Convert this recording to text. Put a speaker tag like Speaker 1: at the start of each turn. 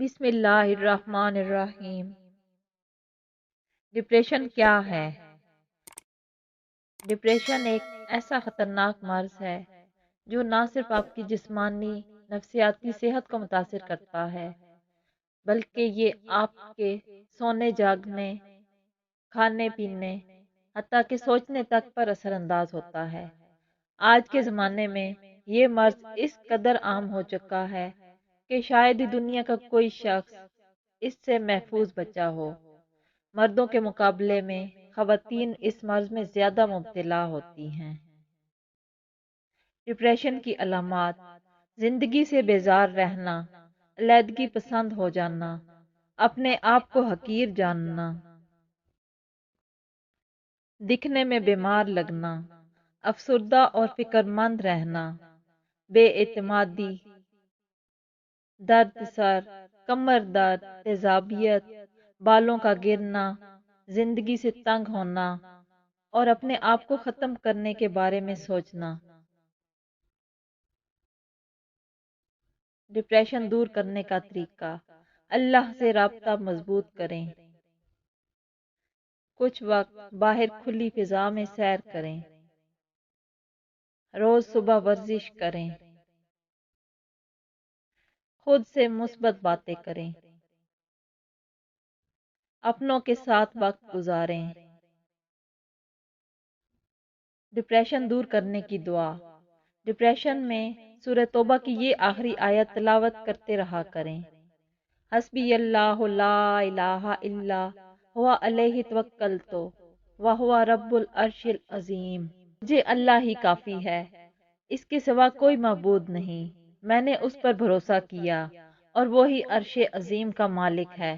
Speaker 1: بسم اللہ الرحمن الرحیم۔ ڈپریشن کیا ہے؟ ڈپریشن ایک ایسا خطرناک مرض ہے جو نہ صرف آپ کی جسمانی نفسیاتی صحت کو متاثر کرتا ہے بلکہ یہ آپ کے سونے جاگنے، کھانے پینے، حتیٰ کہ سوچنے تک پر اثر انداز ہوتا ہے۔ آج کے زمانے میں یہ مرض اس قدر عام ہو چکا ہے کہ شاید ہی دنیا کا کوئی شخص اس سے محفوظ بچا ہو۔ مردوں کے مقابلے میں خواتین اس مرض میں زیادہ مبتلا ہوتی ہیں۔ ڈپریشن کی علامات: زندگی سے بیزار رہنا، علیحدگی پسند ہو جانا، اپنے آپ کو حقیر جاننا، دکھنے میں بیمار لگنا، افسردہ اور فکر مند رہنا، بے اعتمادی، درد سر، کمر درد، تیزابیت، بالوں کا گرنا، زندگی سے تنگ ہونا اور اپنے آپ کو ختم کرنے کے بارے میں سوچنا۔ ڈپریشن دور کرنے کا طریقہ: اللہ سے رابطہ مضبوط کریں، کچھ وقت باہر کھلی فضا میں سیر کریں، روز صبح ورزش کریں، خود سے مثبت باتیں کریں، اپنوں کے ساتھ وقت گزاریں۔ ڈپریشن دور کرنے کی دعا: ڈپریشن میں سورہ توبہ کی یہ آخری آیت تلاوت کرتے رہا کریں۔ حسبی اللہ لا الہ الا ہوا علیہ توکلت وہو رب العرش العظیم۔ مجھے اللہ ہی کافی ہے، اس کے سوا کوئی معبود نہیں، میں نے اس پر بھروسہ کیا اور وہی عرش عظیم کا مالک ہے۔